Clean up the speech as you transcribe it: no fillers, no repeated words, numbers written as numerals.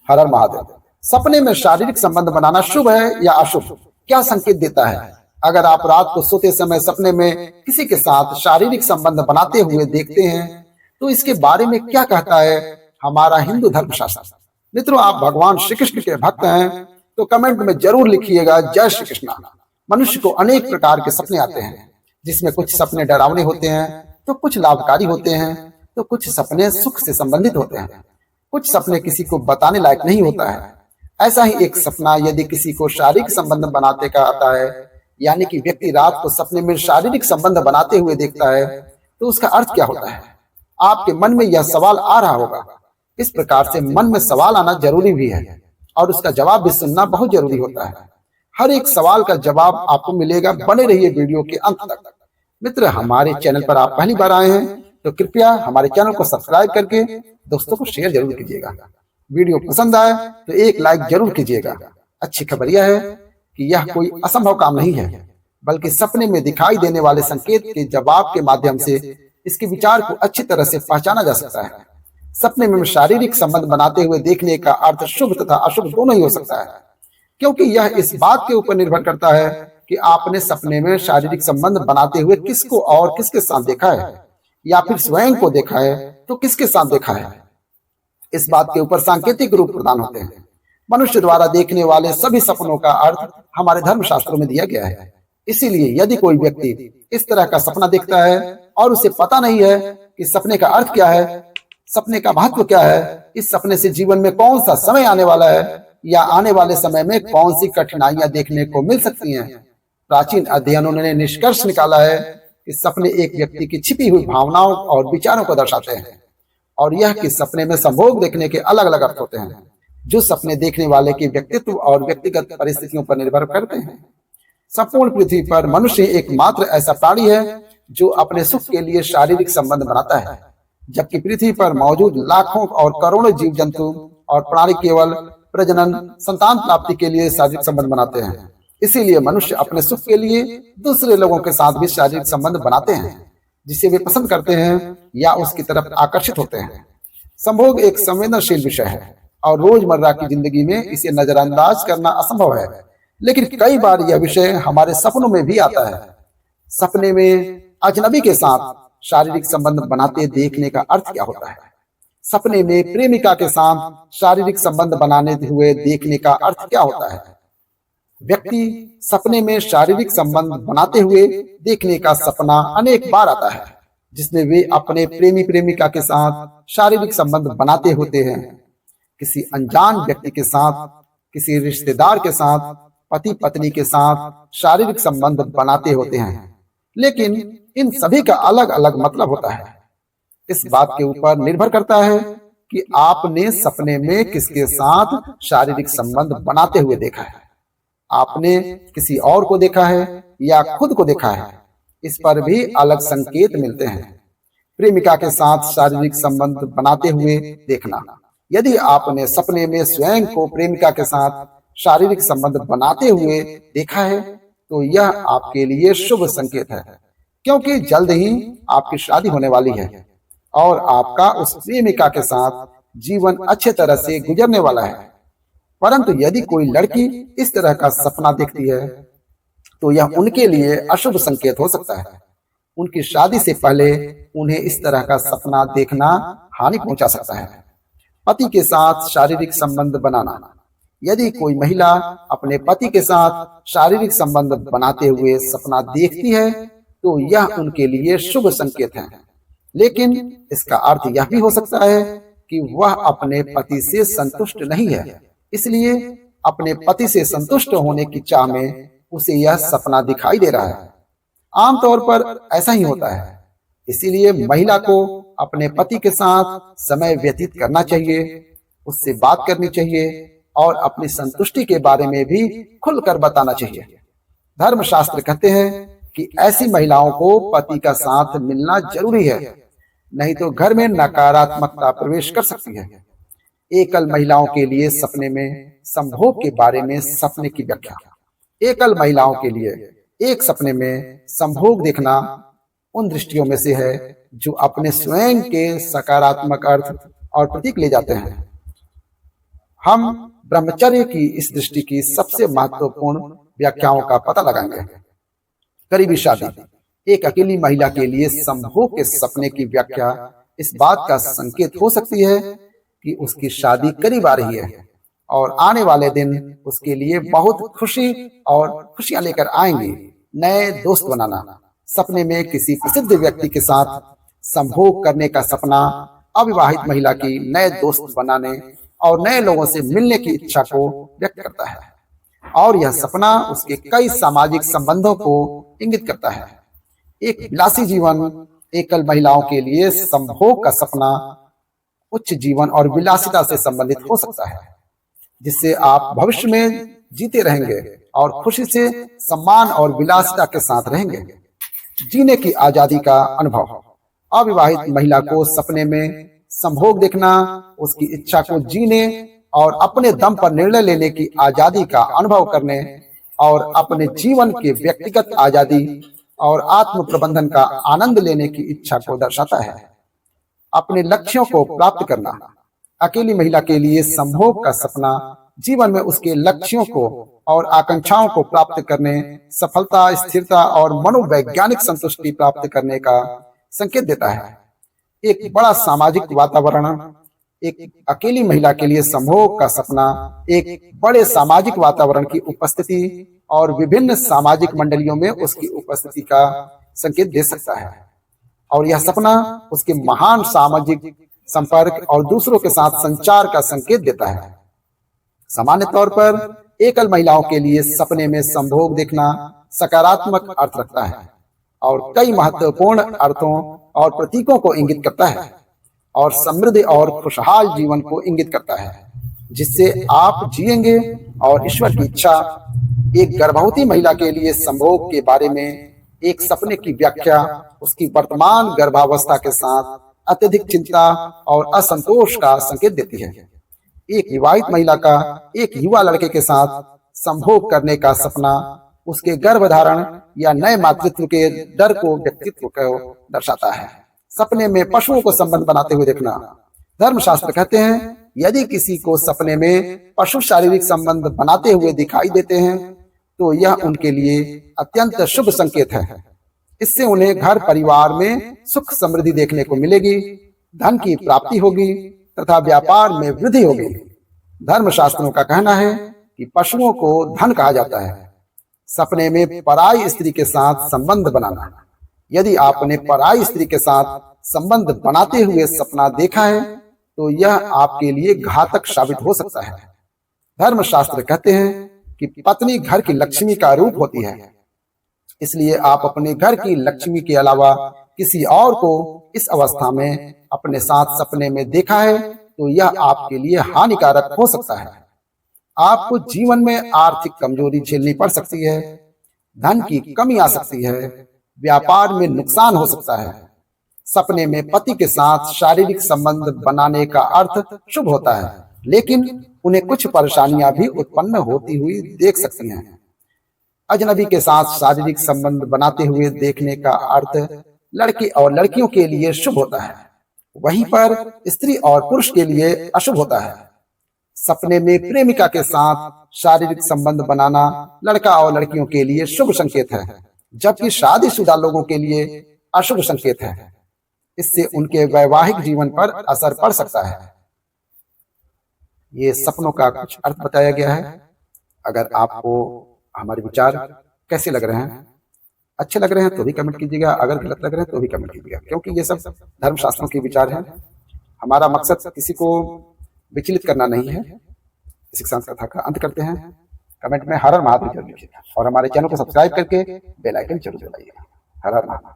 हर हर महादेव। सपने में शारीरिक संबंध बनाना शुभ है या अशुभ? क्या संकेत देता है? अगर आप रात को सोते समय सपने में किसी के साथ शारीरिक संबंध बनाते हुए देखते हैं तो इसके बारे में क्या कहता है हमारा हिंदू धर्मशास्त्र? मित्रों, आप भगवान श्री कृष्ण के भक्त हैं तो कमेंट में जरूर लिखिएगा जय श्री कृष्ण। मनुष्य को अनेक प्रकार के सपने आते हैं, जिसमें कुछ सपने डरावने होते हैं तो कुछ लाभकारी होते हैं, तो कुछ सपने सुख से संबंधित होते हैं, कुछ सपने किसी को बताने लायक नहीं होता है। ऐसा ही एक सपना यदि किसी को शारीरिक संबंध बनाते का आता है, यानी कि व्यक्ति रात को सपने में शारीरिक संबंध बनाते हुए देखता है, तो उसका अर्थ क्या होता है? आपके मन में यह सवाल आ रहा होगा। इस प्रकार से मन में सवाल आना जरूरी भी है और उसका जवाब भी सुनना बहुत जरूरी होता है। हर एक सवाल का जवाब आपको मिलेगा, बने रहिए वीडियो के अंत तक। मित्र, हमारे चैनल पर आप पहली बार आए हैं तो कृपया हमारे चैनल को सब्सक्राइब करके दोस्तों को शेयर जरूर कीजिएगा। वीडियो पसंद आए तो एक लाइक जरूर कीजिएगा। अच्छी खबर यह है कि यह कोई असंभव काम नहीं है, बल्कि सपने में दिखाई देने वाले संकेत के जवाब के माध्यम से इसके विचार को अच्छी तरह से पहचाना जा सकता है। सपने में शारीरिक संबंध बनाते हुए देखने का अर्थ शुभ तथा अशुभ दोनों ही हो सकता है, क्योंकि यह इस बात के ऊपर निर्भर करता है कि आपने सपने में शारीरिक संबंध बनाते हुए किसको और किसके साथ देखा है, या फिर स्वयं को देखा है तो किसके साथ देखा है। इस बात के ऊपर सांकेतिक रूप प्रदान होते हैं। मनुष्य द्वारा देखने वाले सभी सपनों का अर्थ हमारे धर्मशास्त्रों में दिया गया है। इसीलिए यदि कोई व्यक्ति इस तरह का सपना देखता है और उसे पता नहीं है कि सपने का अर्थ क्या है, सपने का महत्व क्या है, इस सपने से जीवन में कौन सा समय आने वाला है या आने वाले समय में कौन सी कठिनाइयां देखने को मिल सकती हैं, प्राचीन अध्ययनों ने निष्कर्ष निकाला है कि सपने एक व्यक्ति की छिपी हुई भावनाओं और विचारों को दर्शाते हैं, और यह कि सपने में संभोग देखने के अलग अलग अर्थ होते हैं, जो सपने देखने वाले के व्यक्तित्व और व्यक्तिगत परिस्थितियों पर निर्भर करते हैं। संपूर्ण पृथ्वी पर मनुष्य एकमात्र ऐसा प्राणी है जो अपने सुख के लिए शारीरिक संबंध बनाता है, जबकि पृथ्वी पर मौजूद लाखों और करोड़ों जीव जंतु और प्राणी केवल प्रजनन संतान प्राप्ति के लिए शारीरिक संबंध बनाते हैं। इसीलिए मनुष्य अपने सुख के लिए दूसरे लोगों के साथ भी शारीरिक संबंध बनाते हैं, जिसे वे पसंद करते हैं या उसकी तरफ आकर्षित होते हैं। संभोग एक संवेदनशील विषय है और रोजमर्रा की जिंदगी में इसे नजरअंदाज करना असंभव है, लेकिन कई बार यह विषय हमारे सपनों में भी आता है। सपने में अजनबी के साथ शारीरिक संबंध बनाते देखने का अर्थ क्या होता है? सपने में प्रेमिका के साथ शारीरिक संबंध बनाने हुए देखने का अर्थ क्या होता है? व्यक्ति सपने में शारीरिक संबंध बनाते हुए देखने का सपना अनेक बार आता है, जिसमें वे अपने प्रेमी प्रेमिका के साथ शारीरिक संबंध बनाते होते हैं, किसी अनजान व्यक्ति के साथ, किसी रिश्तेदार के साथ, पति पत्नी के साथ शारीरिक संबंध बनाते होते हैं, लेकिन इन सभी का अलग अलग मतलब होता है। इस बात के ऊपर निर्भर करता है कि आपने सपने में किसके साथ शारीरिक संबंध बनाते हुए देखा है। आपने किसी और को देखा है या खुद को देखा है, इस पर भी अलग संकेत मिलते हैं। प्रेमिका के साथ शारीरिक संबंध बनाते हुए देखना, यदि आपने सपने में स्वयं को प्रेमिका के साथ शारीरिक संबंध बनाते हुए देखा है तो यह आपके लिए शुभ संकेत है, क्योंकि जल्द ही आपकी शादी होने वाली है और आपका उस प्रेमिका के साथ जीवन अच्छे तरह से गुजरने वाला है। परंतु यदि कोई लड़की इस तरह का सपना देखती है तो यह उनके लिए अशुभ संकेत हो सकता है। उनकी शादी से पहले उन्हें इस तरह का सपना देखना हानि पहुंचा सकता है। पति के साथ शारीरिक संबंध बनाना, यदि कोई महिला अपने पति के साथ शारीरिक संबंध बनाते हुए सपना देखती है तो यह उनके लिए शुभ संकेत है, लेकिन इसका अर्थ यह भी हो सकता है कि वह अपने पति से संतुष्ट नहीं है, इसलिए अपने पति से संतुष्ट होने की चाह में उसे यह सपना दिखाई दे रहा है। आमतौर पर ऐसा ही होता है। इसीलिए महिला को अपने पति के साथ समय व्यतीत करना चाहिए, उससे बात करनी चाहिए और अपनी संतुष्टि के बारे में भी खुलकर बताना चाहिए। धर्मशास्त्र कहते हैं कि ऐसी महिलाओं को पति का साथ मिलना जरूरी है, नहीं तो घर में नकारात्मकता प्रवेश कर सकती है। एकल महिलाओं के लिए सपने में संभोग के बारे में सपने की व्याख्या। एकल महिलाओं के लिए एक सपने में संभोग देखना उन दृष्टियों में से है जो अपने स्वयं के सकारात्मक अर्थ और प्रतीक ले जाते हैं। हम ब्रह्मचर्य की इस दृष्टि की सबसे महत्वपूर्ण व्याख्याओं का पता लगाएंगे। करीबी शादी एक अकेली महिला के लिए संभोग के सपने की व्याख्या इस बात का संकेत हो सकती है कि उसकी शादी करीब आ रही है और आने वाले दिन उसके लिए बहुत खुशी और खुशियां लेकर आएंगी। नए दोस्त बनाना सपने में किसी प्रसिद्ध व्यक्ति के साथ संभोग करने का सपना अविवाहित महिला की नए दोस्त बनाने और नए लोगों से मिलने की इच्छा को व्यक्त करता है और यह सपना उसके कई सामाजिक संबंधों को इंगित करता है। एक विलासी जीवन एकल महिलाओं के लिए संभोग का सपना उच्च जीवन और विलासिता से संबंधित हो सकता है, जिससे आप भविष्य में जीते रहेंगे और खुशी से सम्मान और विलासिता के साथ रहेंगे। जीने की आजादी का अनुभव अविवाहित महिला को सपने में संभोग देखना उसकी इच्छा को जीने और अपने दम पर निर्णय लेने की आजादी का अनुभव करने और अपने जीवन के व्यक्तिगत आजादी और आत्म प्रबंधन का आनंद लेने की इच्छा को दर्शाता है। अपने लक्ष्यों को प्राप्त करना अकेली महिला के लिए संभोग का सपना जीवन में उसके लक्ष्यों को और आकांक्षाओं को प्राप्त करने, सफलता, स्थिरता और मनोवैज्ञानिक संतुष्टि प्राप्त करने का संकेत देता है। एक बड़ा सामाजिक वातावरण एक अकेली महिला के लिए संभोग का सपना एक बड़े सामाजिक वातावरण की उपस्थिति और विभिन्न सामाजिक मंडलियों में उसकी उपस्थिति का संकेत दे सकता है और यह सपना उसके महान सामाजिक संपर्क और दूसरों के साथ संचार का संकेत देता है। सामान्य तौर पर एकल महिलाओं के लिए सपने में संभोग देखना सकारात्मक अर्थ रखता है और कई महत्वपूर्ण अर्थों और प्रतीकों को इंगित करता है और समृद्धि और खुशहाल जीवन को इंगित करता है, जिससे आप जिएंगे और ईश्वर की इच्छा। एक गर्भवती महिला के लिए संभोग के बारे में एक सपने की व्याख्या उसकी वर्तमान गर्भावस्था के साथ अत्यधिक चिंता और असंतोष का संकेत देती है। एक विवाहित महिला का एक युवा लड़के के साथ संभोग करने का सपना उसके गर्भधारण या नए मातृत्व के डर को व्यक्तित्व को दर्शाता है। सपने में पशुओं को संबंध बनाते हुए देखना धर्मशास्त्र कहते हैं यदि किसी को सपने में पशु शारीरिक संबंध बनाते हुए दिखाई देते हैं तो यह उनके लिए अत्यंत शुभ संकेत है। इससे उन्हें घर परिवार में सुख समृद्धि देखने को मिलेगी, धन की प्राप्ति होगी तथा व्यापार में वृद्धि होगी। धर्मशास्त्रों का कहना है कि पशुओं को धन कहा जाता है। सपने में पराई स्त्री के साथ संबंध बनाना यदि आपने पराई स्त्री के साथ संबंध बनाते हुए सपना देखा है तो यह आपके लिए घातक साबित हो सकता है। धर्मशास्त्र कहते हैं कि पत्नी घर की लक्ष्मी का रूप होती है, इसलिए आप अपने घर की लक्ष्मी के अलावा किसी और को इस अवस्था में अपने साथ सपने में देखा है तो यह आपके लिए हानिकारक हो सकता है। आपको जीवन में आर्थिक कमजोरी झेलनी पड़ सकती है, धन की कमी आ सकती है, व्यापार में नुकसान हो सकता है। सपने में पति के साथ शारीरिक संबंध बनाने का अर्थ शुभ होता है, लेकिन उन्हें कुछ परेशानियां भी उत्पन्न होती हुई देख सकती हैं। अजनबी के साथ शारीरिक संबंध बनाते हुए देखने का अर्थ लड़के और लड़कियों के लिए शुभ होता है, वहीं पर स्त्री और पुरुष के लिए अशुभ होता है। सपने में प्रेमिका के साथ शारीरिक संबंध बनाना लड़का और लड़कियों के लिए शुभ संकेत है, जबकि शादीशुदा लोगों के लिए अशुभ संकेत है। इससे उनके वैवाहिक जीवन पर असर पड़ सकता है। ये सपनों का कुछ अर्थ बताया गया है। अगर आपको हमारे विचार कैसे लग रहे हैं, अच्छे लग रहे हैं तो भी कमेंट कीजिएगा, अगर गलत लग रहे हैं तो भी कमेंट कीजिएगा, क्योंकि ये सब धर्मशास्त्रों के विचार हैं। हमारा मकसद किसी को विचलित करना नहीं है। इसी के साथ कथा का अंत करते हैं। कमेंट में हर हर महादेव जरूर लिखिएगा और हमारे चैनल को सब्सक्राइब करके बेल आइकन जरूर दबाइएगा। हर हर महादेव।